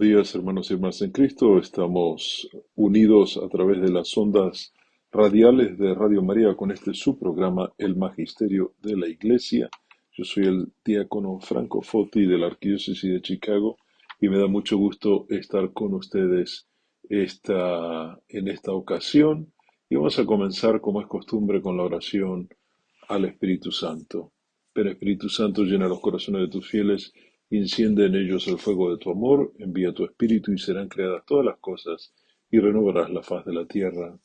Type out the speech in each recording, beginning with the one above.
días, hermanos y hermanas en Cristo. Estamos unidos a través de las ondas radiales de Radio María con este su programa, El Magisterio de la Iglesia. Yo soy el diácono Franco Foti de la Arquidiócesis de Chicago y me da mucho gusto estar con ustedes en esta ocasión. Y vamos a comenzar, como es costumbre, con la oración al Espíritu Santo. Ven, Espíritu Santo, llena los corazones de tus fieles, enciende en ellos el fuego de tu amor, envía tu Espíritu y serán creadas todas las cosas y renovarás la faz de la tierra.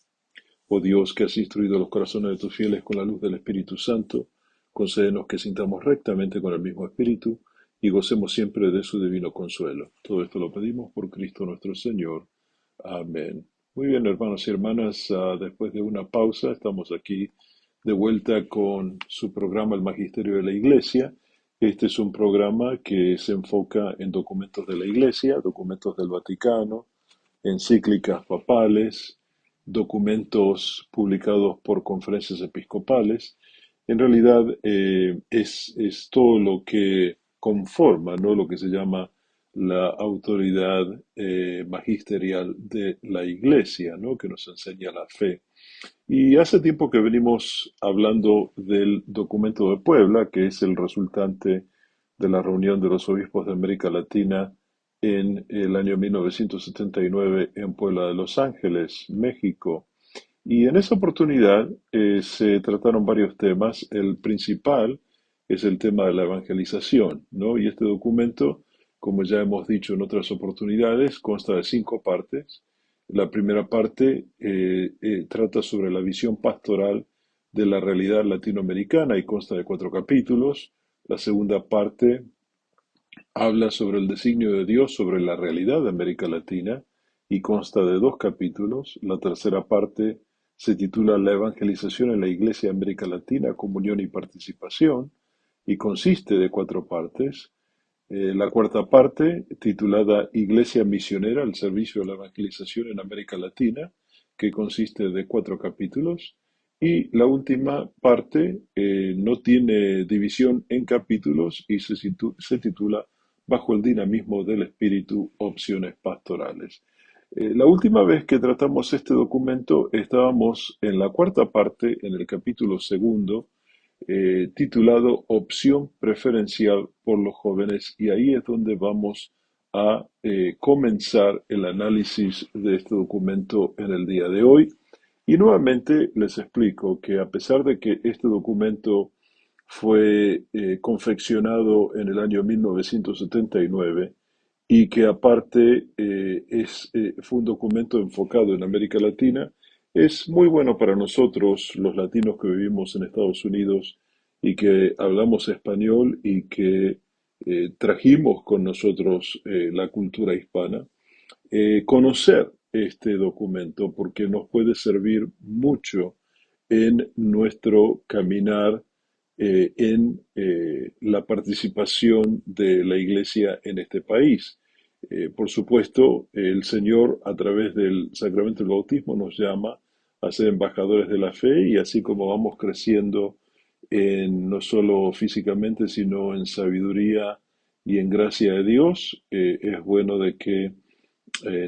Oh Dios, que has instruido los corazones de tus fieles con la luz del Espíritu Santo, concédenos que sintamos rectamente con el mismo Espíritu y gocemos siempre de su divino consuelo. Todo esto lo pedimos por Cristo nuestro Señor. Amén. Muy bien, hermanos y hermanas, después de una pausa, estamos aquí de vuelta con su programa El Magisterio de la Iglesia. Este es un programa que se enfoca en documentos de la Iglesia, documentos del Vaticano, encíclicas papales, documentos publicados por conferencias episcopales. En realidad es todo lo que conforma, ¿no?, lo que se llama la autoridad magisterial de la Iglesia, ¿no?, que nos enseña la fe. Y hace tiempo que venimos hablando del documento de Puebla, que es el resultante de la reunión de los obispos de América Latina en el año 1979 en Puebla de Los Ángeles, México. Y en esa oportunidad se trataron varios temas. El principal es el tema de la evangelización, ¿no? Y este documento, como ya hemos dicho en otras oportunidades, consta de 5 partes. La primera parte trata sobre la visión pastoral de la realidad latinoamericana y consta de 4 capítulos. La segunda parte habla sobre el designio de Dios sobre la realidad de América Latina y consta de 2 capítulos. La tercera parte se titula La evangelización en la Iglesia de América Latina, comunión y participación, y consiste de 4 partes. La cuarta parte, titulada Iglesia Misionera al servicio de la evangelización en América Latina, que consiste de 4 capítulos. Y la última parte no tiene división en capítulos y se titula Bajo el dinamismo del espíritu, opciones pastorales. La última vez que tratamos este documento estábamos en la cuarta parte, en el capítulo segundo, titulado Opción preferencial por los jóvenes, y ahí es donde vamos a comenzar el análisis de este documento en el día de hoy. Y nuevamente les explico que a pesar de que este documento fue confeccionado en el año 1979 y que aparte fue un documento enfocado en América Latina, es muy bueno para nosotros, los latinos que vivimos en Estados Unidos y que hablamos español y que trajimos con nosotros la cultura hispana, conocer este documento porque nos puede servir mucho en nuestro caminar en la participación de la Iglesia en este país. Por supuesto, el Señor a través del sacramento del bautismo nos llama a ser embajadores de la fe, y así como vamos creciendo no solo físicamente, sino en sabiduría y en gracia de Dios, es bueno de que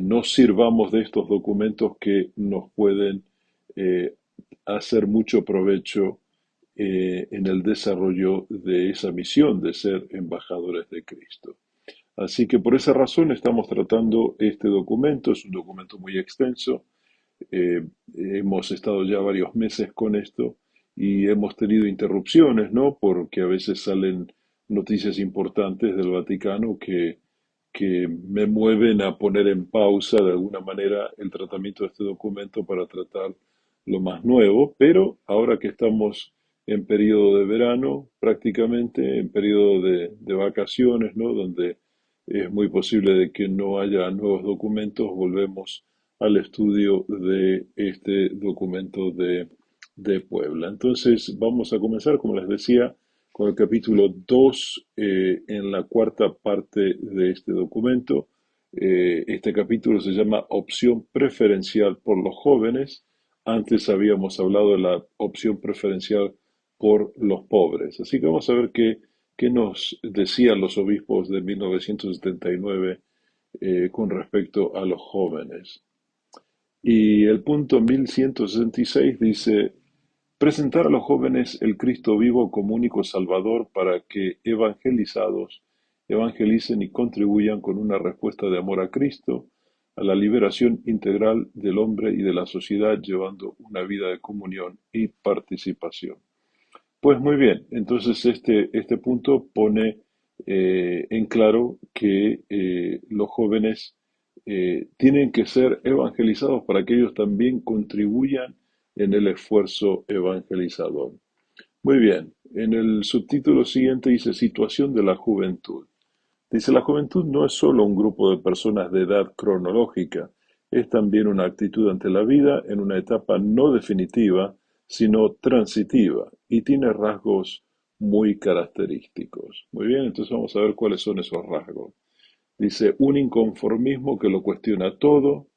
nos sirvamos de estos documentos que nos pueden eh, hacer mucho provecho en el desarrollo de esa misión de ser embajadores de Cristo. Así que por esa razón estamos tratando este documento. Es un documento muy extenso. Hemos estado ya varios meses con esto y hemos tenido interrupciones, ¿no? Porque a veces salen noticias importantes del Vaticano que me mueven a poner en pausa de alguna manera el tratamiento de este documento para tratar lo más nuevo, pero ahora que estamos en periodo de verano, prácticamente en periodo de vacaciones, ¿no?, donde es muy posible de que no haya nuevos documentos, volvemos al estudio de este documento de Puebla. Entonces vamos a comenzar, como les decía, con el capítulo 2 en la cuarta parte de este documento. Este capítulo se llama Opción preferencial por los jóvenes. Antes habíamos hablado de la opción preferencial por los pobres. Así que vamos a ver qué nos decían los obispos de 1979 con respecto a los jóvenes. Y el punto 1166 dice, presentar a los jóvenes el Cristo vivo como único Salvador para que evangelizados evangelicen y contribuyan con una respuesta de amor a Cristo, a la liberación integral del hombre y de la sociedad, llevando una vida de comunión y participación. Pues muy bien, entonces este punto pone en claro que los jóvenes tienen que ser evangelizados para que ellos también contribuyan en el esfuerzo evangelizador. Muy bien, en el subtítulo siguiente dice situación de la juventud. Dice, la juventud no es solo un grupo de personas de edad cronológica, es también una actitud ante la vida en una etapa no definitiva, sino transitiva, y tiene rasgos muy característicos. Muy bien, entonces vamos a ver cuáles son esos rasgos. Dice, un inconformismo que lo cuestiona todo,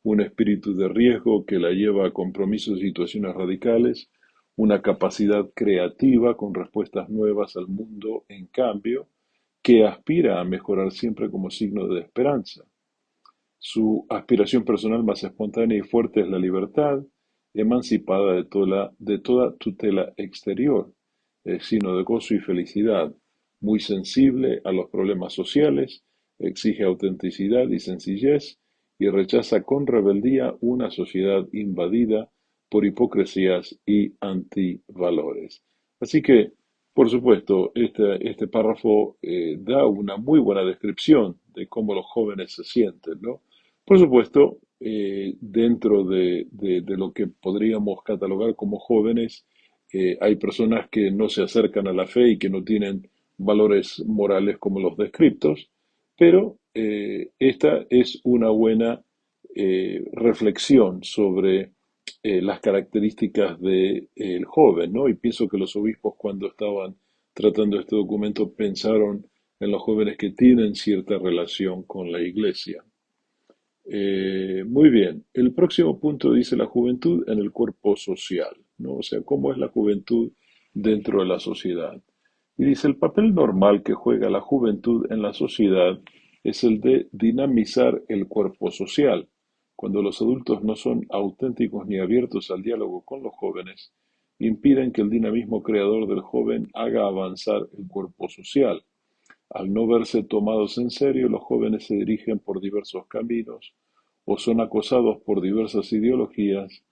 un espíritu de riesgo que la lleva a compromisos y situaciones radicales, una capacidad creativa con respuestas nuevas al mundo en cambio, que aspira a mejorar siempre como signo de esperanza. Su aspiración personal más espontánea y fuerte es la libertad, emancipada de toda tutela exterior, es signo de gozo y felicidad, muy sensible a los problemas sociales, exige autenticidad y sencillez y rechaza con rebeldía una sociedad invadida por hipocresías y antivalores. Así que, por supuesto, este párrafo da una muy buena descripción de cómo los jóvenes se sienten, ¿no? Por supuesto, dentro de lo que podríamos catalogar como jóvenes, hay personas que no se acercan a la fe y que no tienen valores morales como los descriptos, pero esta es una buena reflexión sobre las características del joven, ¿no? Y pienso que los obispos cuando estaban tratando este documento pensaron en los jóvenes que tienen cierta relación con la iglesia. Muy bien. El próximo punto dice la juventud en el cuerpo social, ¿no? O sea, cómo es la juventud dentro de la sociedad. Y dice, el papel normal que juega la juventud en la sociedad es el de dinamizar el cuerpo social. Cuando los adultos no son auténticos ni abiertos al diálogo con los jóvenes, impiden que el dinamismo creador del joven haga avanzar el cuerpo social. Al no verse tomados en serio, los jóvenes se dirigen por diversos caminos o son acosados por diversas ideologías,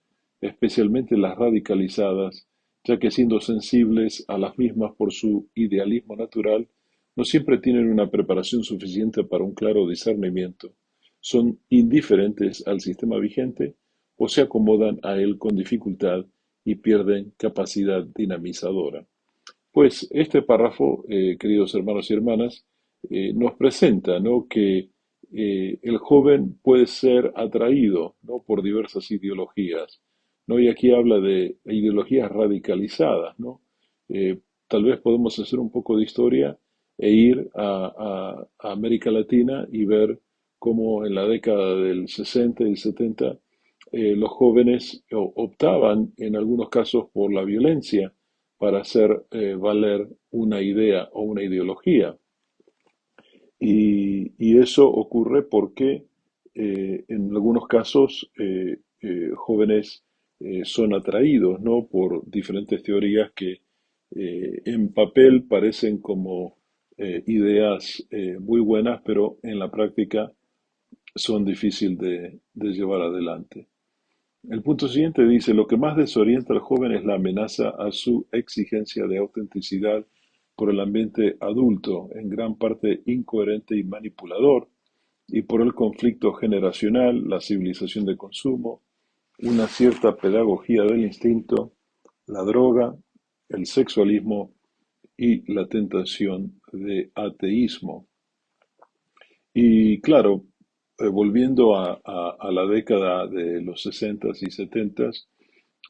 especialmente las radicalizadas, ya que siendo sensibles a las mismas por su idealismo natural, no siempre tienen una preparación suficiente para un claro discernimiento, son indiferentes al sistema vigente o se acomodan a él con dificultad y pierden capacidad dinamizadora. Pues este párrafo, queridos hermanos y hermanas, nos presenta, ¿no?, que el joven puede ser atraído, ¿no?, por diversas ideologías, ¿no? Y aquí habla de ideologías radicalizadas, ¿no? Eh, Tal vez podemos hacer un poco de historia e ir a América Latina y ver cómo en la década del 60 y el 70 los jóvenes optaban en algunos casos por la violencia para hacer valer una idea o una ideología. Y eso ocurre porque en algunos casos jóvenes son atraídos, ¿no?, por diferentes teorías que en papel parecen como ideas muy buenas, pero en la práctica son difíciles de llevar adelante. El punto siguiente dice, lo que más desorienta al joven es la amenaza a su exigencia de autenticidad por el ambiente adulto, en gran parte incoherente y manipulador, y por el conflicto generacional, la civilización de consumo, una cierta pedagogía del instinto, la droga, el sexualismo y la tentación de ateísmo. Y claro, volviendo a la década de los 60 y 70,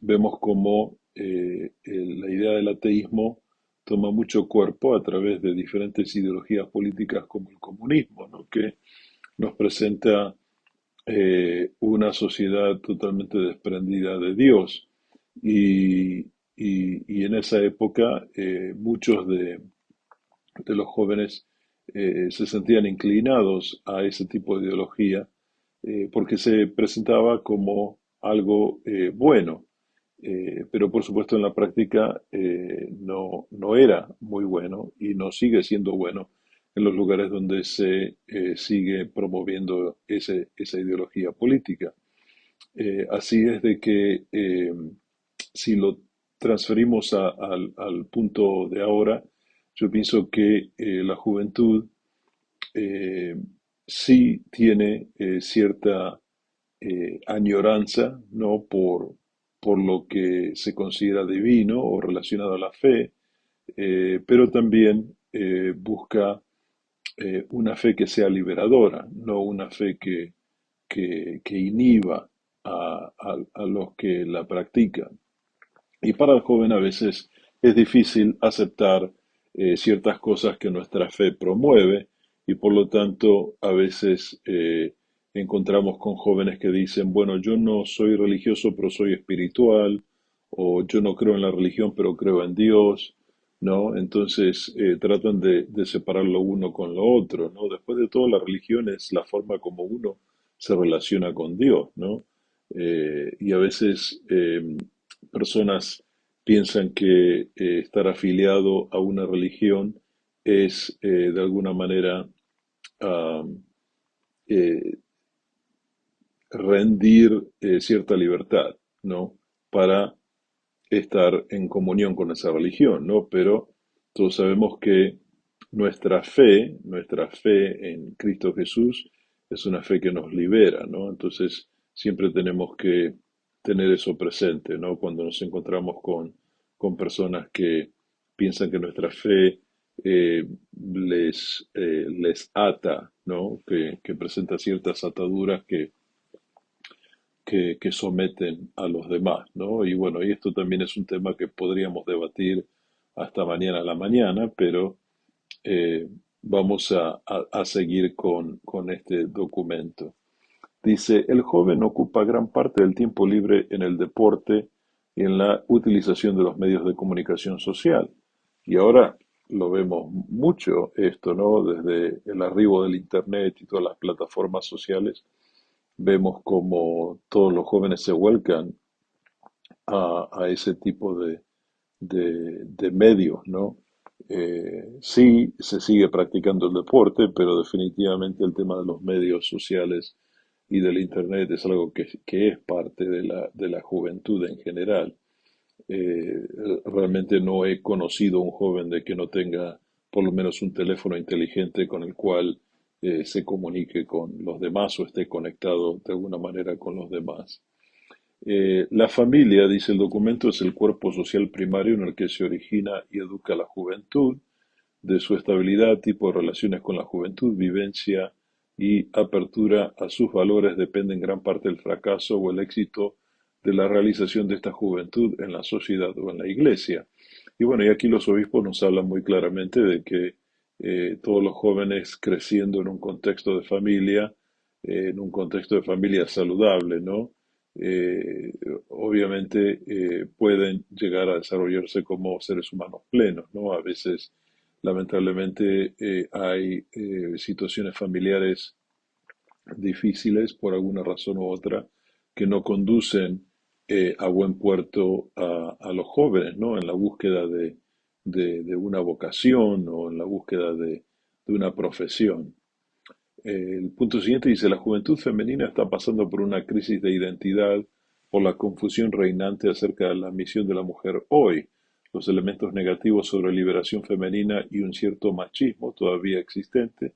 vemos cómo la idea del ateísmo toma mucho cuerpo a través de diferentes ideologías políticas como el comunismo, ¿no?, que nos presenta una sociedad totalmente desprendida de Dios. Y, y en esa época muchos de los jóvenes se sentían inclinados a ese tipo de ideología porque se presentaba como algo bueno. Pero por supuesto en la práctica no era muy bueno y no sigue siendo bueno en los lugares donde se sigue promoviendo esa ideología política. Así es de que si lo transferimos al punto de ahora, yo pienso que la juventud eh, sí tiene cierta añoranza, ¿no? Por lo que se considera divino o relacionado a la fe, pero también busca una fe que sea liberadora, no una fe que inhiba a los que la practican. Y para el joven a veces es difícil aceptar ciertas cosas que nuestra fe promueve y por lo tanto a veces encontramos con jóvenes que dicen, bueno, yo no soy religioso pero soy espiritual o yo no creo en la religión pero creo en Dios, ¿no? Entonces tratan de separar lo uno con lo otro, ¿no? Después de todo, la religión es la forma como uno se relaciona con Dios, ¿no? Y a veces personas piensan que estar afiliado a una religión es de alguna manera ah, eh, rendir cierta libertad, ¿no? Para estar en comunión con esa religión, ¿no? Pero todos sabemos que nuestra fe en Cristo Jesús es una fe que nos libera, ¿no? Entonces siempre tenemos que tener eso presente, ¿no? Cuando nos encontramos con personas que piensan que nuestra fe les ata, ¿no? Que presenta ciertas ataduras que someten a los demás, ¿no? Y bueno, y esto también es un tema que podríamos debatir hasta mañana a la mañana, pero eh, vamos a seguir con este documento. Dice, el joven ocupa gran parte del tiempo libre en el deporte y en la utilización de los medios de comunicación social. Y ahora lo vemos mucho esto, ¿no? Desde el arribo del Internet y todas las plataformas sociales vemos como todos los jóvenes se vuelcan a ese tipo de medios, ¿no? Sí, se sigue practicando el deporte, pero definitivamente el tema de los medios sociales y del Internet es algo que es parte de la juventud en general. Eh, Realmente no he conocido un joven de que no tenga por lo menos un teléfono inteligente con el cual se comunique con los demás o esté conectado de alguna manera con los demás. La familia, dice el documento, es el cuerpo social primario en el que se origina y educa la juventud. De su estabilidad, tipo de relaciones con la juventud, vivencia y apertura a sus valores depende en gran parte del fracaso o el éxito de la realización de esta juventud en la sociedad o en la iglesia. Y bueno, y aquí los obispos nos hablan muy claramente de que todos los jóvenes creciendo en un contexto de familia, en un contexto de familia saludable, ¿no? Eh, Obviamente pueden llegar a desarrollarse como seres humanos plenos, ¿no? A veces lamentablemente hay situaciones familiares difíciles por alguna razón u otra que no conducen a buen puerto a los jóvenes, ¿no? En la búsqueda de una vocación o en la búsqueda de una profesión. El punto siguiente dice, la juventud femenina está pasando por una crisis de identidad por la confusión reinante acerca de la misión de la mujer hoy. Los elementos negativos sobre liberación femenina y un cierto machismo todavía existente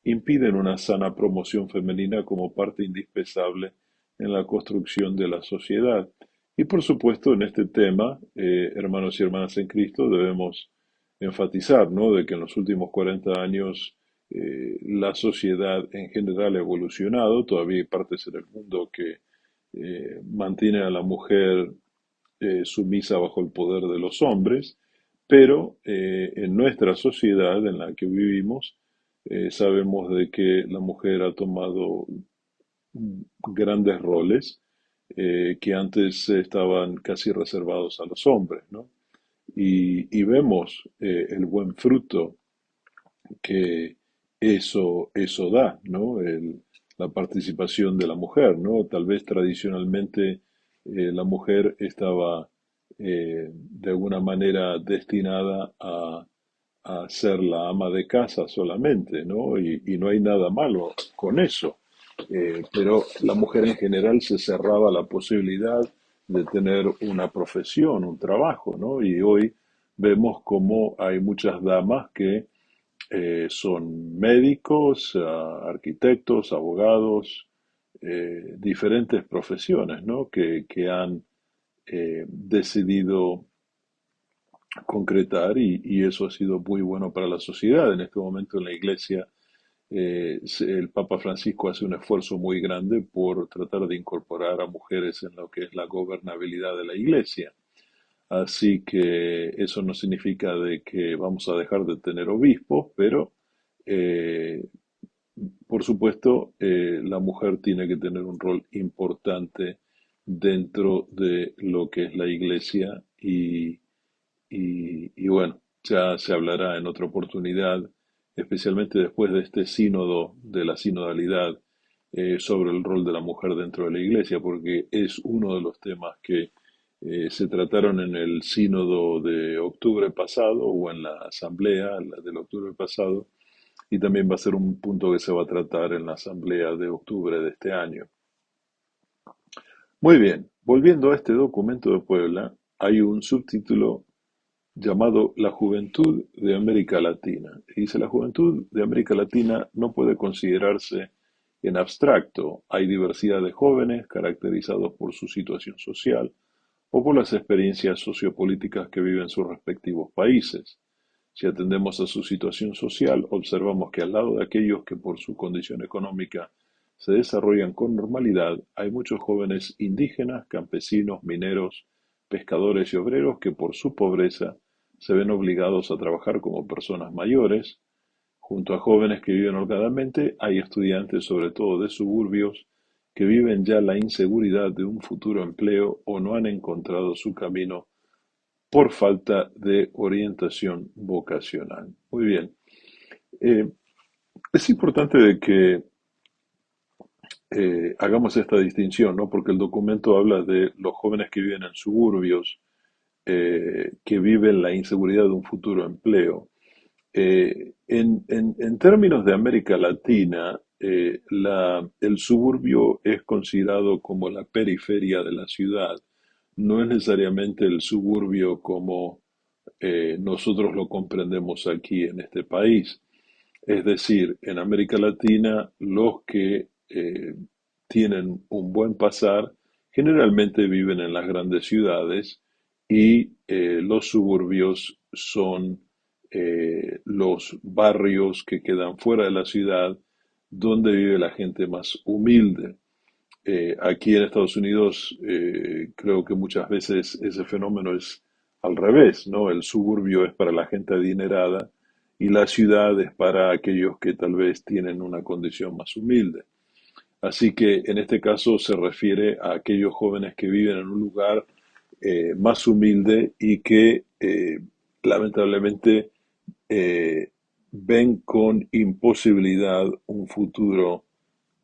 impiden una sana promoción femenina como parte indispensable en la construcción de la sociedad. Y por supuesto, en este tema, hermanos y hermanas en Cristo, debemos enfatizar, ¿no? De que en los últimos 40 años la sociedad en general ha evolucionado, todavía hay partes en el mundo que mantienen a la mujer sumisa bajo el poder de los hombres, pero en nuestra sociedad en la que vivimos sabemos de que la mujer ha tomado grandes roles que antes estaban casi reservados a los hombres, ¿no? Y vemos el buen fruto que, eso da, ¿no? La participación de la mujer, ¿no? Tal vez tradicionalmente la mujer estaba de alguna manera destinada a ser la ama de casa solamente, ¿no? Y no hay nada malo con eso. Pero la mujer en general se cerraba la posibilidad de tener una profesión, un trabajo, ¿no? Y hoy vemos como hay muchas damas que son médicos, arquitectos, abogados, diferentes profesiones, ¿no? Que han decidido concretar y eso ha sido muy bueno para la sociedad. En este momento en la iglesia, el Papa Francisco hace un esfuerzo muy grande por tratar de incorporar a mujeres en lo que es la gobernabilidad de la iglesia. Así que eso no significa de que vamos a dejar de tener obispos, pero eh, por supuesto, la mujer tiene que tener un rol importante dentro de lo que es la iglesia y bueno, ya se hablará en otra oportunidad, especialmente después de este sínodo, de la sinodalidad, sobre el rol de la mujer dentro de la iglesia, porque es uno de los temas que se trataron en el sínodo de octubre pasado o en la asamblea del octubre pasado y también va a ser un punto que se va a tratar en la asamblea de octubre de este año. Muy bien, volviendo a este documento de Puebla, hay un subtítulo llamado La juventud de América Latina. Y dice, la juventud de América Latina no puede considerarse en abstracto. Hay diversidad de jóvenes caracterizados por su situación social o por las experiencias sociopolíticas que viven sus respectivos países. Si atendemos a su situación social, observamos que al lado de aquellos que por su condición económica se desarrollan con normalidad, hay muchos jóvenes indígenas, campesinos, mineros, pescadores y obreros que por su pobreza se ven obligados a trabajar como personas mayores. Junto a jóvenes que viven holgadamente, hay estudiantes, sobre todo de suburbios, que viven ya la inseguridad de un futuro empleo o no han encontrado su camino por falta de orientación vocacional. Muy bien. Eh, es importante de que hagamos esta distinción, ¿no? Porque el documento habla de los jóvenes que viven en suburbios, que viven la inseguridad de un futuro empleo. En términos de América Latina, el suburbio es considerado como la periferia de la ciudad. No es necesariamente el suburbio como nosotros lo comprendemos aquí en este país. Es decir, en América Latina, los que tienen un buen pasar generalmente viven en las grandes ciudades y los suburbios son los barrios que quedan fuera de la ciudad donde vive la gente más humilde. Aquí en Estados Unidos creo que muchas veces ese fenómeno es al revés, ¿no? El suburbio es para la gente adinerada y la ciudad es para aquellos que tal vez tienen una condición más humilde. Así que en este caso se refiere a aquellos jóvenes que viven en un lugar más humilde y que lamentablemente eh, ven con imposibilidad un futuro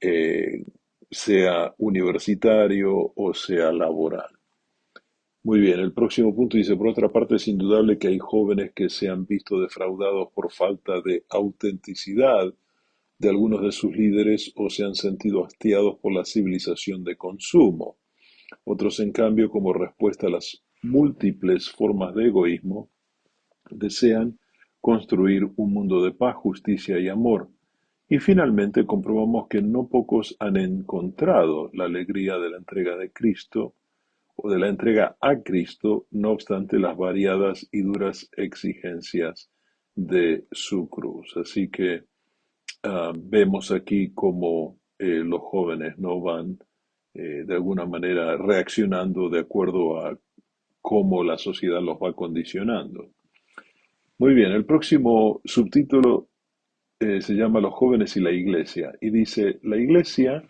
eh, sea universitario o sea laboral. Muy bien, el próximo punto dice, por otra parte, es indudable que hay jóvenes que se han visto defraudados por falta de autenticidad de algunos de sus líderes o se han sentido hastiados por la civilización de consumo. Otros, en cambio, como respuesta a las múltiples formas de egoísmo, desean construir un mundo de paz, justicia y amor. Y finalmente comprobamos que no pocos han encontrado la alegría de la entrega de Cristo o de la entrega a Cristo, no obstante las variadas y duras exigencias de su cruz. Así que vemos aquí cómo los jóvenes no van de alguna manera reaccionando de acuerdo a cómo la sociedad los va condicionando. Muy bien, el próximo subtítulo se llama Los jóvenes y la iglesia y dice, la iglesia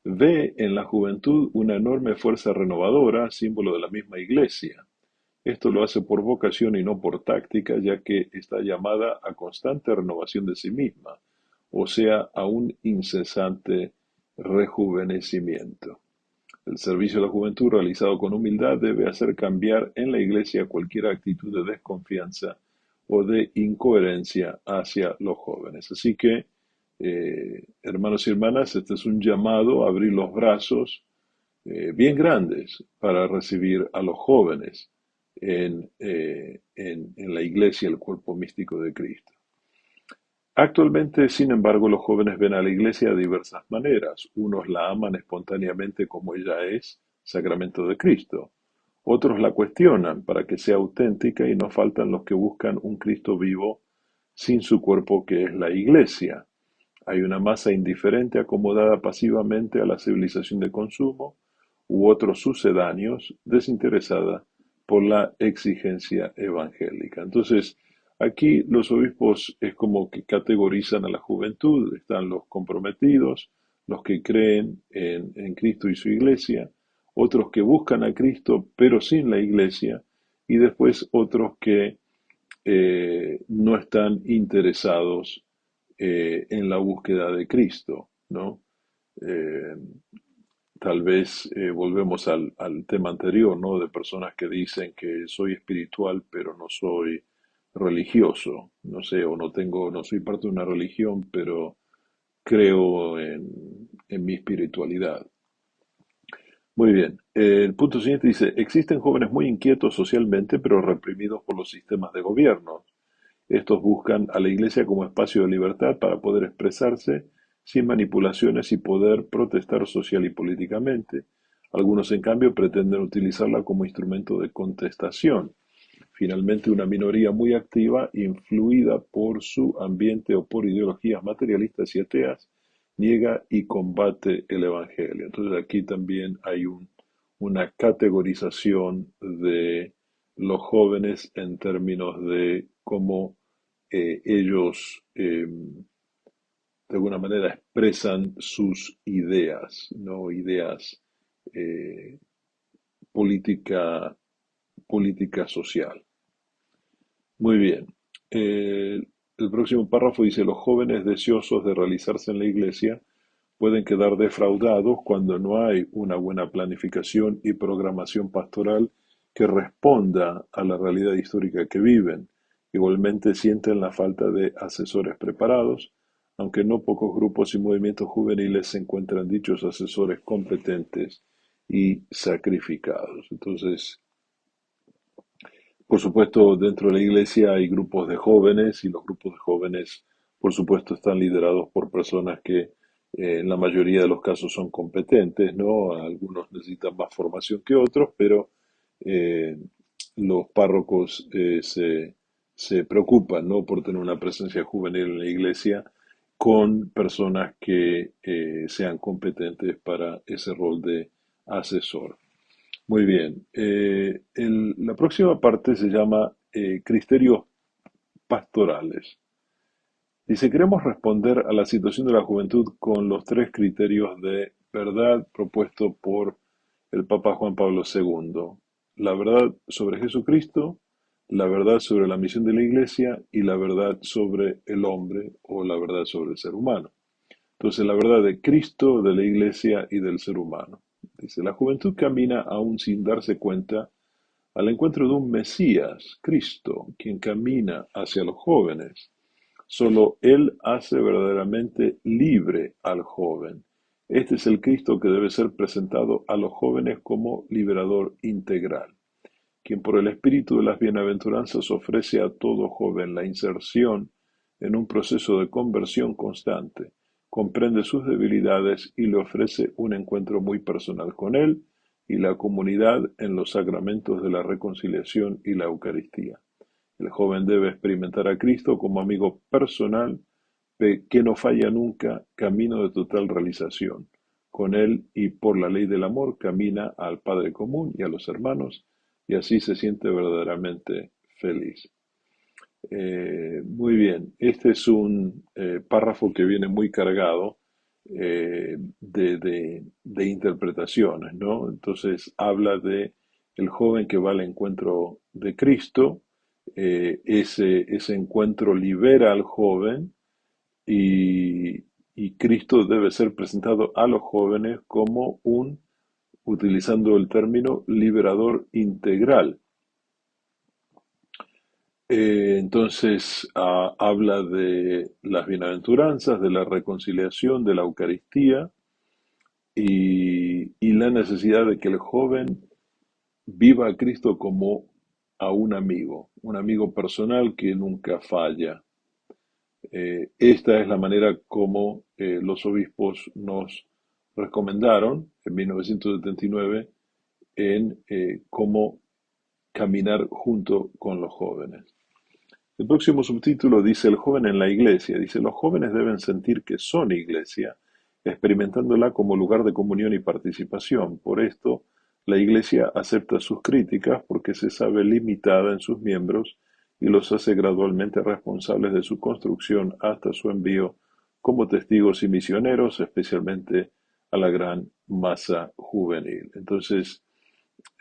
ve en la juventud una enorme fuerza renovadora, símbolo de la misma iglesia. Esto lo hace por vocación y no por táctica, ya que está llamada a constante renovación de sí misma. o sea, a un incesante rejuvenecimiento. El servicio a la juventud realizado con humildad debe hacer cambiar en la Iglesia cualquier actitud de desconfianza o de incoherencia hacia los jóvenes. Así que, hermanos y hermanas, este es un llamado a abrir los brazos bien grandes para recibir a los jóvenes en la Iglesia, el cuerpo místico de Cristo. Actualmente, sin embargo, los jóvenes ven a la Iglesia de diversas maneras. Unos la aman espontáneamente como ella es, sacramento de Cristo. Otros la cuestionan para que sea auténtica y no faltan los que buscan un Cristo vivo sin su cuerpo que es la Iglesia. Hay una masa indiferente acomodada pasivamente a la civilización de consumo u otros sucedáneos desinteresada por la exigencia evangélica. Entonces, aquí los obispos es como que categorizan a la juventud, están los comprometidos, los que creen en Cristo y su iglesia, otros que buscan a Cristo pero sin la iglesia, y después otros que no están interesados en la búsqueda de Cristo, ¿no? Eh, Tal vez volvemos al tema anterior, ¿no? De personas que dicen que soy espiritual, pero no soy religioso, no sé, o no soy parte de una religión, pero creo en mi espiritualidad. Muy bien. El punto siguiente dice, existen jóvenes muy inquietos socialmente, pero reprimidos por los sistemas de gobierno. Estos buscan a la Iglesia como espacio de libertad para poder expresarse sin manipulaciones y poder protestar social y políticamente. Algunos, en cambio, pretenden utilizarla como instrumento de contestación. Finalmente, una minoría muy activa, influida por su ambiente o por ideologías materialistas y ateas, niega y combate el Evangelio. Entonces aquí también hay una categorización de los jóvenes en términos de cómo ellos de alguna manera expresan sus ideas, ¿no? Ideas eh, política, política social. Muy bien. El próximo párrafo dice, los jóvenes deseosos de realizarse en la iglesia pueden quedar defraudados cuando no hay una buena planificación y programación pastoral que responda a la realidad histórica que viven. Igualmente sienten la falta de asesores preparados, aunque no pocos grupos y movimientos juveniles se encuentran dichos asesores competentes y sacrificados. Entonces, por supuesto, dentro de la iglesia hay grupos de jóvenes y los grupos de jóvenes, por supuesto, están liderados por personas que en la mayoría de los casos son competentes, ¿no? Algunos necesitan más formación que otros, pero eh, los párrocos se preocupan, ¿no? Por tener una presencia juvenil en la iglesia con personas que sean competentes para ese rol de asesor. Muy bien. La próxima parte se llama criterios pastorales. Dice, queremos responder a la situación de la juventud con los tres criterios de verdad propuestos por el Papa Juan Pablo II. La verdad sobre Jesucristo, la verdad sobre la misión de la Iglesia y la verdad sobre el hombre o la verdad sobre el ser humano. Entonces, la verdad de Cristo, de la Iglesia y del ser humano. Dice, la juventud camina aún sin darse cuenta al encuentro de un Mesías, Cristo, quien camina hacia los jóvenes. Solo Él hace verdaderamente libre al joven. Este es el Cristo que debe ser presentado a los jóvenes como liberador integral, quien por el espíritu de las bienaventuranzas ofrece a todo joven la inserción en un proceso de conversión constante, comprende sus debilidades y le ofrece un encuentro muy personal con Él y la comunidad en los sacramentos de la reconciliación y la Eucaristía. El joven debe experimentar a Cristo como amigo personal que no falla nunca, camino de total realización. Con él y por la ley del amor camina al Padre común y a los hermanos, y así se siente verdaderamente feliz. Muy bien, este es un párrafo que viene muy cargado de interpretaciones, ¿no? Entonces habla de el joven que va al encuentro de Cristo, ese encuentro libera al joven y, y Cristo debe ser presentado a los jóvenes como utilizando el término, liberador integral. Entonces habla de las bienaventuranzas, de la reconciliación, de la Eucaristía y la necesidad de que el joven viva a Cristo como a un amigo personal que nunca falla. Esta es la manera como los obispos nos recomendaron en 1979 en cómo caminar junto con los jóvenes. El próximo subtítulo dice: El joven en la iglesia. Dice: los jóvenes deben sentir que son iglesia, experimentándola como lugar de comunión y participación. Por esto, la iglesia acepta sus críticas porque se sabe limitada en sus miembros y los hace gradualmente responsables de su construcción hasta su envío como testigos y misioneros, especialmente a la gran masa juvenil. Entonces,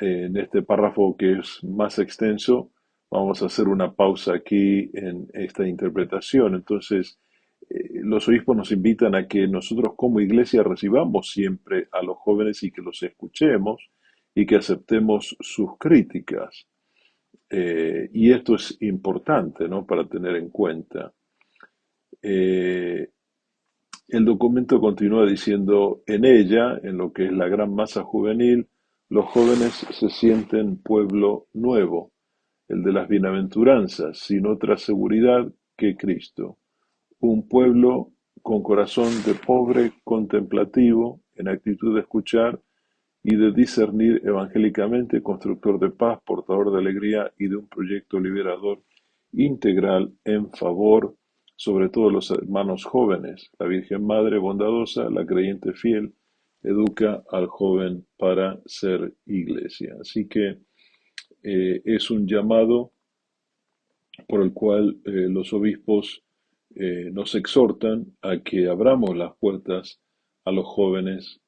en este párrafo que es más extenso, vamos a hacer una pausa aquí en esta interpretación. Entonces, los obispos nos invitan a que nosotros como iglesia recibamos siempre a los jóvenes y que los escuchemos y que aceptemos sus críticas. Y esto es importante, ¿no?, para tener en cuenta. Eh, el documento continúa diciendo: en ella, en lo que es la gran masa juvenil, los jóvenes se sienten pueblo nuevo, el de las bienaventuranzas, sin otra seguridad que Cristo. Un pueblo con corazón de pobre, contemplativo, en actitud de escuchar y de discernir evangélicamente, constructor de paz, portador de alegría y de un proyecto liberador integral en favor, sobre todo, los hermanos jóvenes. La Virgen Madre bondadosa, la creyente fiel, educa al joven para ser iglesia. Así que es un llamado por el cual los obispos nos exhortan a que abramos las puertas a los jóvenes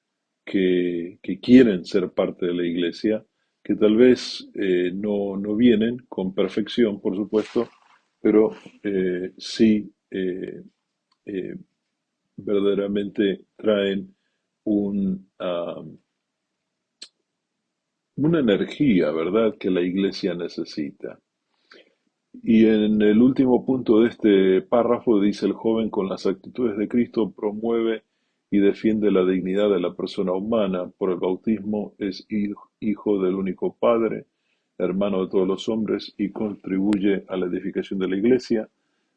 que quieren ser parte de la iglesia, que tal vez no vienen con perfección, por supuesto, pero sí eh, verdaderamente traen un, una energía, ¿verdad?, que la iglesia necesita. Y en el último punto de este párrafo dice: el joven con las actitudes de Cristo promueve y defiende la dignidad de la persona humana. Por el bautismo es hijo del único Padre, hermano de todos los hombres y contribuye a la edificación de la Iglesia.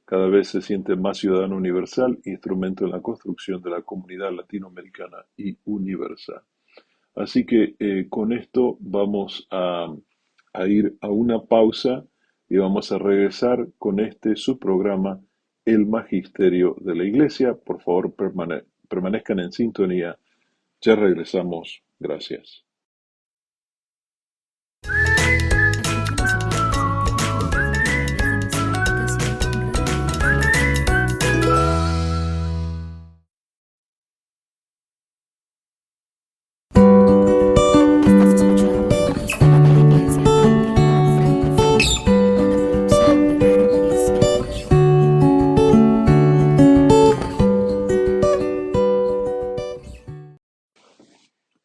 Cada vez se siente más ciudadano universal, instrumento en la construcción de la comunidad latinoamericana y universal. Así que con esto vamos a ir a una pausa y vamos a regresar con este su programa, El Magisterio de la Iglesia. Por favor, permanezcan en sintonía. Ya regresamos. Gracias.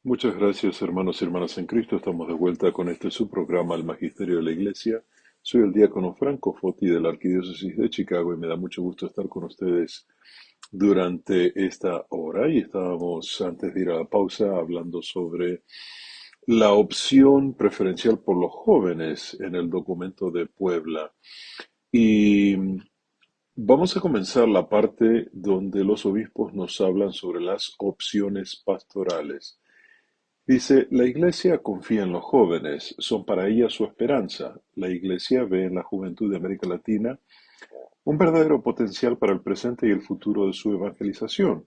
Muchas gracias, hermanos y hermanas en Cristo. Estamos de vuelta con este su programa, El Magisterio de la Iglesia. Soy el diácono Franco Foti de la Arquidiócesis de Chicago y me da mucho gusto estar con ustedes durante esta hora. Y estábamos, antes de ir a la pausa, hablando sobre la opción preferencial por los jóvenes en el documento de Puebla. Y vamos a comenzar la parte donde los obispos nos hablan sobre las opciones pastorales. Dice: la Iglesia confía en los jóvenes, son para ella su esperanza. La Iglesia ve en la juventud de América Latina un verdadero potencial para el presente y el futuro de su evangelización,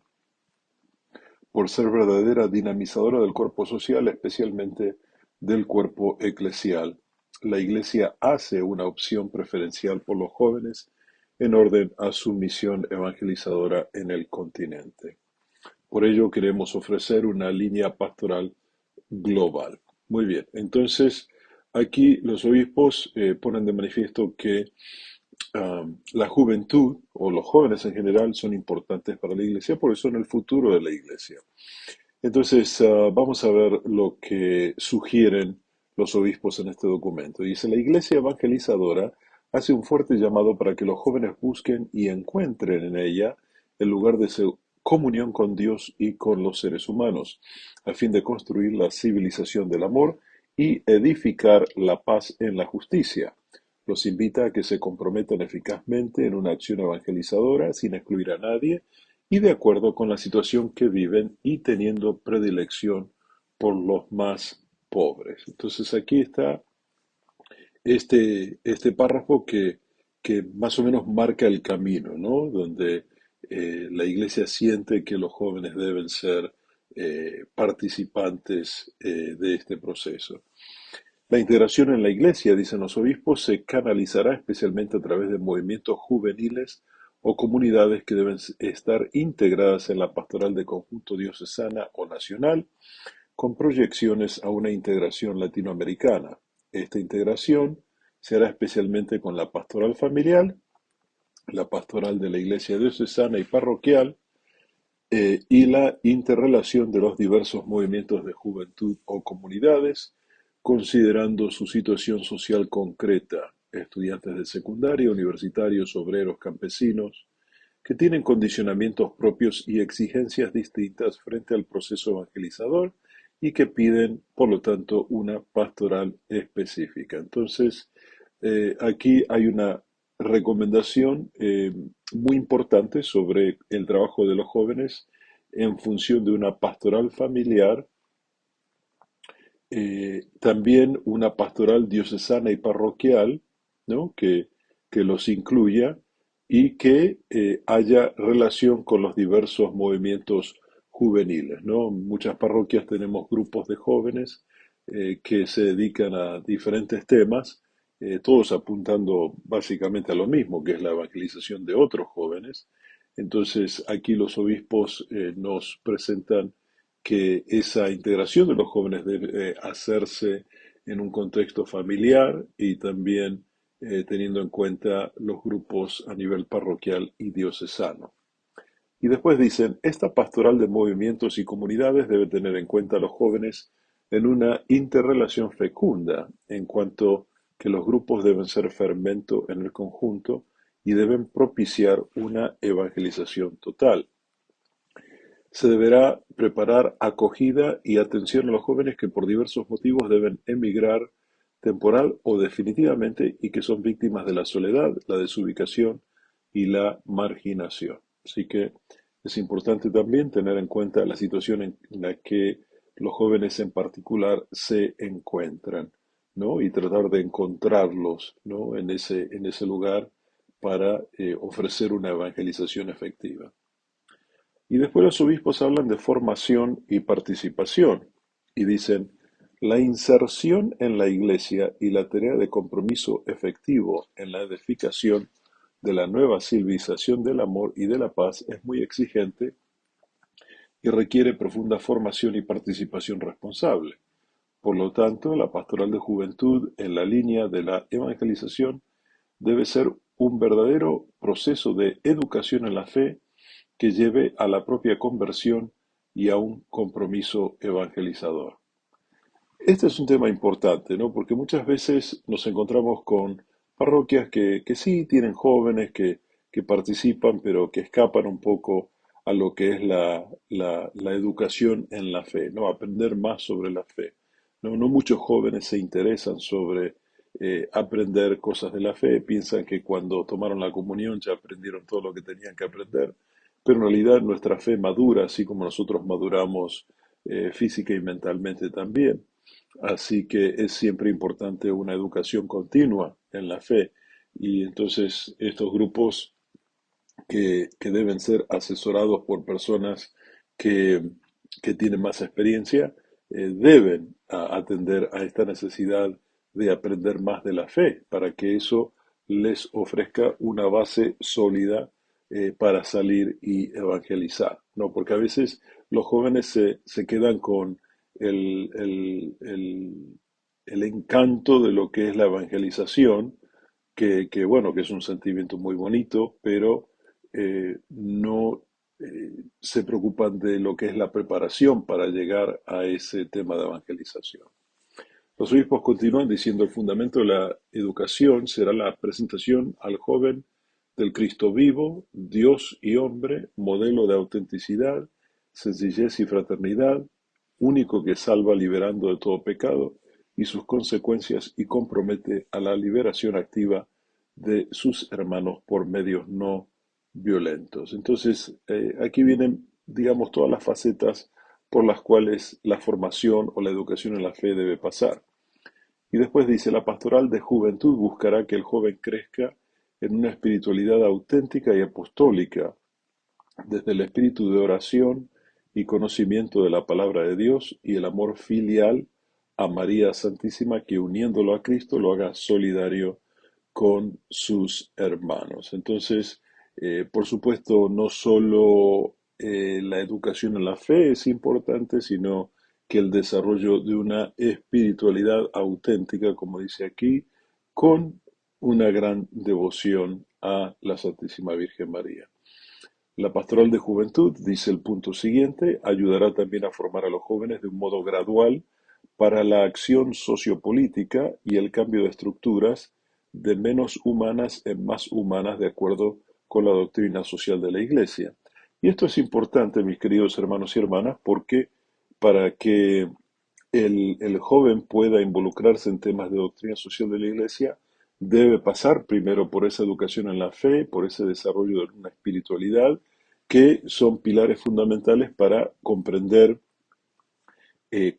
por ser verdadera dinamizadora del cuerpo social, especialmente del cuerpo eclesial. La Iglesia hace una opción preferencial por los jóvenes en orden a su misión evangelizadora en el continente. Por ello queremos ofrecer una línea pastoral global. Muy bien, entonces aquí los obispos ponen de manifiesto que la juventud o los jóvenes en general son importantes para la iglesia porque son el futuro de la iglesia. Entonces, vamos a ver lo que sugieren los obispos en este documento. Dice, la iglesia evangelizadora hace un fuerte llamado para que los jóvenes busquen y encuentren en ella el lugar de su comunión con Dios y con los seres humanos, a fin de construir la civilización del amor y edificar la paz en la justicia. Los invita a que se comprometan eficazmente en una acción evangelizadora sin excluir a nadie y de acuerdo con la situación que viven y teniendo predilección por los más pobres. Entonces aquí está este párrafo que más o menos marca el camino, ¿no? Donde la iglesia siente que los jóvenes deben ser participantes de este proceso. La integración en la Iglesia, dicen los obispos, se canalizará especialmente a través de movimientos juveniles o comunidades que deben estar integradas en la pastoral de conjunto diocesana o nacional, con proyecciones a una integración latinoamericana. Esta integración se hará especialmente con la pastoral familiar, la pastoral de la Iglesia diocesana y parroquial, y la interrelación de los diversos movimientos de juventud o comunidades, considerando su situación social concreta, estudiantes de secundaria, universitarios, obreros, campesinos, que tienen condicionamientos propios y exigencias distintas frente al proceso evangelizador y que piden, por lo tanto, una pastoral específica. Entonces, aquí hay una recomendación muy importante sobre el trabajo de los jóvenes en función de una pastoral familiar, también una pastoral diocesana y parroquial, ¿no? Que los incluya y que haya relación con los diversos movimientos juveniles, ¿no? En muchas parroquias tenemos grupos de jóvenes que se dedican a diferentes temas, todos apuntando básicamente a lo mismo, que es la evangelización de otros jóvenes. Entonces, aquí los obispos nos presentan que esa integración de los jóvenes debe hacerse en un contexto familiar y también teniendo en cuenta los grupos a nivel parroquial y diocesano. Y después dicen, esta pastoral de movimientos y comunidades debe tener en cuenta a los jóvenes en una interrelación fecunda, en cuanto que los grupos deben ser fermento en el conjunto y deben propiciar una evangelización total. Se deberá preparar acogida y atención a los jóvenes que por diversos motivos deben emigrar temporal o definitivamente y que son víctimas de la soledad, la desubicación y la marginación. Así que es importante también tener en cuenta la situación en la que los jóvenes en particular se encuentran, ¿no? Y tratar de encontrarlos, ¿no? En ese lugar para ofrecer una evangelización efectiva. Y después los obispos hablan de formación y participación y dicen, la inserción en la Iglesia y la tarea de compromiso efectivo en la edificación de la nueva civilización del amor y de la paz es muy exigente y requiere profunda formación y participación responsable. Por lo tanto, la pastoral de juventud en la línea de la evangelización debe ser un verdadero proceso de educación en la fe que lleve a la propia conversión y a un compromiso evangelizador. Este es un tema importante, ¿no? Porque muchas veces nos encontramos con parroquias que sí tienen jóvenes que participan, pero que escapan un poco a lo que es la educación en la fe, ¿no? Aprender más sobre la fe. No, no muchos jóvenes se interesan sobre aprender cosas de la fe, piensan que cuando tomaron la comunión ya aprendieron todo lo que tenían que aprender, pero en realidad nuestra fe madura, así como nosotros maduramos física y mentalmente también. Así que es siempre importante una educación continua en la fe. Y entonces estos grupos que deben ser asesorados por personas que, que tienen más experiencia, deben atender a esta necesidad de aprender más de la fe, para que eso les ofrezca una base sólida para salir y evangelizar, ¿no? Porque a veces los jóvenes se quedan con el, el, el, el encanto de lo que es la evangelización, bueno, que es un sentimiento muy bonito, pero no se preocupan de lo que es la preparación para llegar a ese tema de evangelización. Los obispos continúan diciendo el fundamento de la educación será la presentación al joven del Cristo vivo, Dios y hombre, modelo de autenticidad, sencillez y fraternidad, único que salva liberando de todo pecado y sus consecuencias y compromete a la liberación activa de sus hermanos por medios no violentos. Entonces, aquí vienen, digamos, todas las facetas por las cuales la formación o la educación en la fe debe pasar. Y después dice, la pastoral de juventud buscará que el joven crezca en una espiritualidad auténtica y apostólica, desde el espíritu de oración y conocimiento de la palabra de Dios y el amor filial a María Santísima, que uniéndolo a Cristo lo haga solidario con sus hermanos. Entonces, por supuesto, no solo la educación en la fe es importante, sino que el desarrollo de una espiritualidad auténtica, como dice aquí, con una gran devoción a la Santísima Virgen María. La pastoral de juventud, dice el punto siguiente, ayudará también a formar a los jóvenes de un modo gradual para la acción sociopolítica y el cambio de estructuras de menos humanas en más humanas de acuerdo con la doctrina social de la Iglesia. Y esto es importante, mis queridos hermanos y hermanas, porque para que el joven pueda involucrarse en temas de doctrina social de la Iglesia, debe pasar primero por esa educación en la fe, por ese desarrollo de una espiritualidad, que son pilares fundamentales para comprender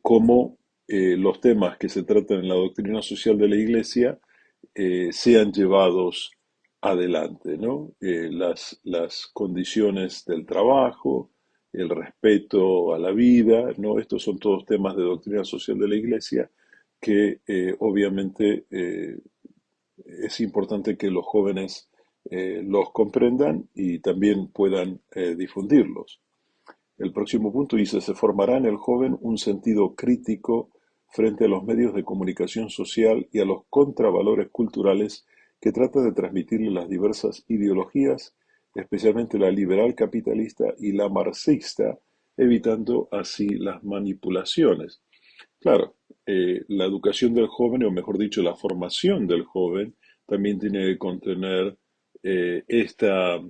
cómo los temas que se tratan en la doctrina social de la Iglesia sean llevados adelante, ¿no? Las condiciones del trabajo, el respeto a la vida, ¿no? Estos son todos temas de doctrina social de la Iglesia que obviamente es importante que los jóvenes los comprendan y también puedan difundirlos. El próximo punto dice, se formará en el joven un sentido crítico frente a los medios de comunicación social y a los contravalores culturales que trata de transmitirle las diversas ideologías, especialmente la liberal capitalista y la marxista, evitando así las manipulaciones. Claro, la educación del joven, o mejor dicho, la formación del joven, también tiene que contener esta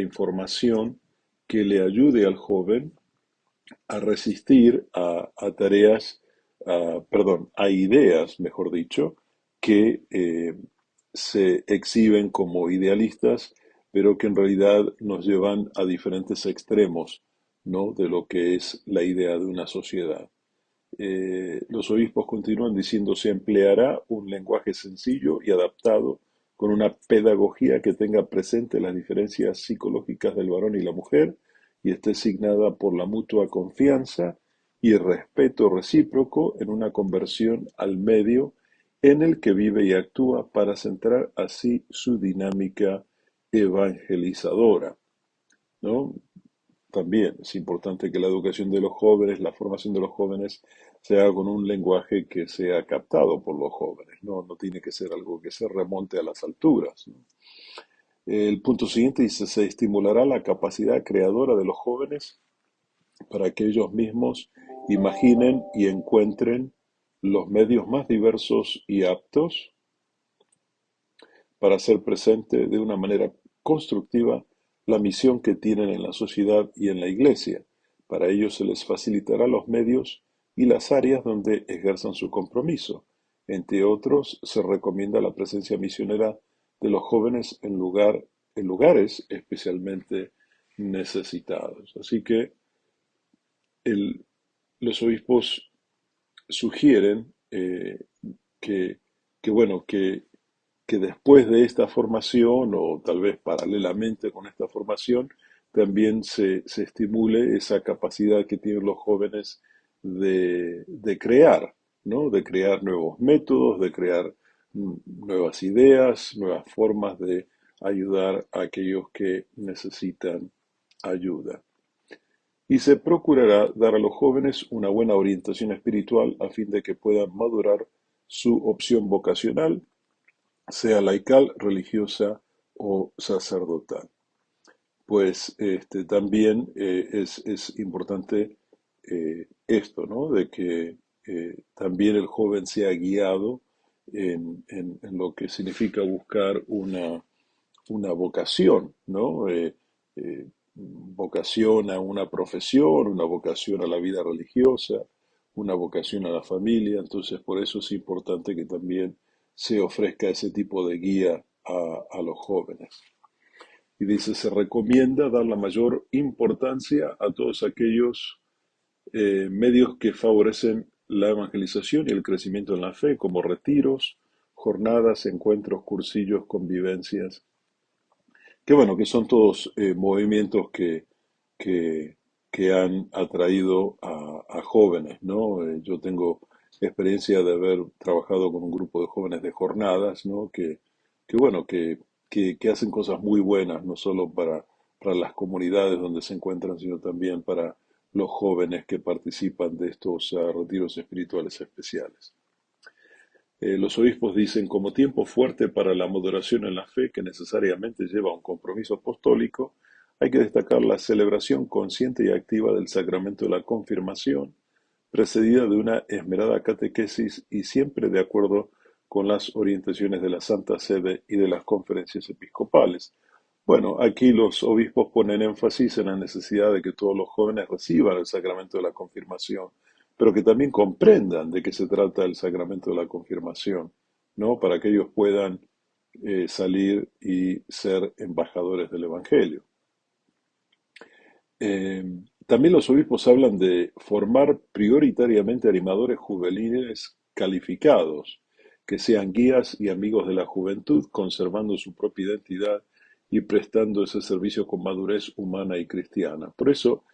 información que le ayude al joven a resistir a tareas, perdón, a ideas, mejor dicho, que se exhiben como idealistas, pero que en realidad nos llevan a diferentes extremos, ¿no? De lo que es la idea de una sociedad. Los obispos continúan diciendo se empleará un lenguaje sencillo y adaptado con una pedagogía que tenga presente las diferencias psicológicas del varón y la mujer y esté signada por la mutua confianza y respeto recíproco en una conversión al medio en el que vive y actúa para centrar así su dinámica evangelizadora, ¿no? También es importante que la educación de los jóvenes, la formación de los jóvenes, se haga con un lenguaje que sea captado por los jóvenes, ¿no? No tiene que ser algo que se remonte a las alturas, ¿no? El punto siguiente dice, se estimulará la capacidad creadora de los jóvenes para que ellos mismos imaginen y encuentren los medios más diversos y aptos para hacer presente de una manera constructiva la misión que tienen en la sociedad y en la Iglesia. Para ello se les facilitará los medios y las áreas donde ejerzan su compromiso. Entre otros, se recomienda la presencia misionera de los jóvenes en lugares especialmente necesitados. Así que el- los obispos sugieren que, bueno, que después de esta formación o tal vez paralelamente con esta formación, también se estimule esa capacidad que tienen los jóvenes de crear, ¿no? De crear nuevos métodos, de crear nuevas ideas, nuevas formas de ayudar a aquellos que necesitan ayuda. Y se procurará dar a los jóvenes una buena orientación espiritual a fin de que puedan madurar su opción vocacional sea laical, religiosa o sacerdotal. Pues también es importante esto, ¿no? De que también el joven sea guiado en lo que significa buscar una vocación, ¿no? Vocación a una profesión, una vocación a la vida religiosa, una vocación a la familia. Entonces, por eso es importante que también se ofrezca ese tipo de guía a los jóvenes. Y dice, se recomienda dar la mayor importancia a todos aquellos medios que favorecen la evangelización y el crecimiento en la fe, como retiros, jornadas, encuentros, cursillos, convivencias, que bueno, que son todos movimientos que, que han atraído a jóvenes, ¿no? Yo tengo experiencia de haber trabajado con un grupo de jóvenes de jornadas, ¿no? Que bueno, que hacen cosas muy buenas, no solo para las comunidades donde se encuentran, sino también para los jóvenes que participan de estos retiros espirituales especiales. Los obispos dicen, como tiempo fuerte para la moderación en la fe que necesariamente lleva a un compromiso apostólico, hay que destacar la celebración consciente y activa del sacramento de la confirmación, precedida de una esmerada catequesis y siempre de acuerdo con las orientaciones de la Santa Sede y de las conferencias episcopales. Bueno, aquí los obispos ponen énfasis en la necesidad de que todos los jóvenes reciban el sacramento de la confirmación, pero que también comprendan de qué se trata el sacramento de la confirmación, ¿no? Para que ellos puedan salir y ser embajadores del Evangelio. Eh, También los obispos hablan de formar prioritariamente animadores juveniles calificados, que sean guías y amigos de la juventud, conservando su propia identidad y prestando ese servicio con madurez humana y cristiana. Por eso,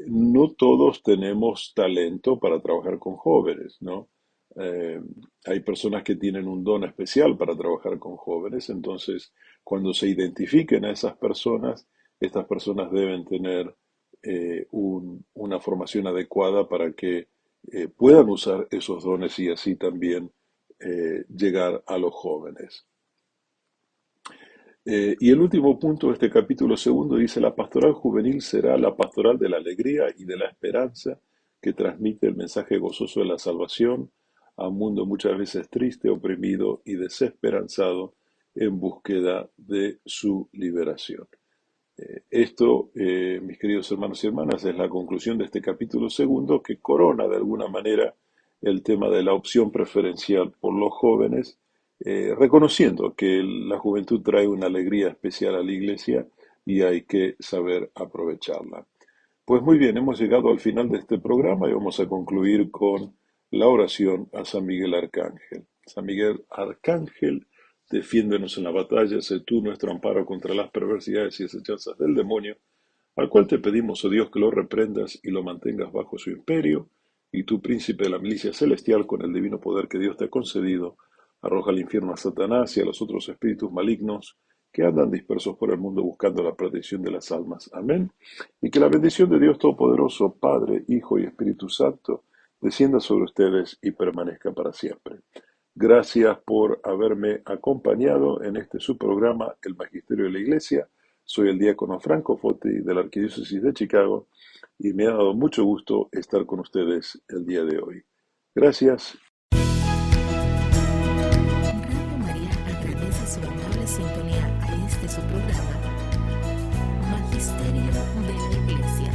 no todos tenemos talento para trabajar con jóvenes, ¿no? Eh, Hay personas que tienen un don especial para trabajar con jóvenes, entonces cuando se identifiquen a esas personas, estas personas deben tener una formación adecuada para que puedan usar esos dones y así también llegar a los jóvenes. Y el último punto de este capítulo segundo dice, la pastoral juvenil será la pastoral de la alegría y de la esperanza que transmite el mensaje gozoso de la salvación a un mundo muchas veces triste, oprimido y desesperanzado en búsqueda de su liberación. Esto, mis queridos hermanos y hermanas, es la conclusión de este capítulo segundo que corona de alguna manera el tema de la opción preferencial por los jóvenes, reconociendo que la juventud trae una alegría especial a la iglesia y hay que saber aprovecharla. Pues muy bien, hemos llegado al final de este programa y vamos a concluir con la oración a San Miguel Arcángel. San Miguel Arcángel, defiéndonos en la batalla, sé tú nuestro amparo contra las perversidades y acechanzas del demonio, al cual te pedimos, oh Dios, que lo reprendas y lo mantengas bajo su imperio, y tú, príncipe de la milicia celestial, con el divino poder que Dios te ha concedido, arroja al infierno a Satanás y a los otros espíritus malignos que andan dispersos por el mundo buscando la protección de las almas. Amén. Y que la bendición de Dios Todopoderoso, Padre, Hijo y Espíritu Santo, descienda sobre ustedes y permanezca para siempre. Gracias por haberme acompañado en este su programa, El Magisterio de la Iglesia. Soy el diácono Franco Foti de la Arquidiócesis de Chicago y me ha dado mucho gusto estar con ustedes el día de hoy. Gracias. Radio María agradece su amable sintonía a este su programa, Magisterio de la Iglesia.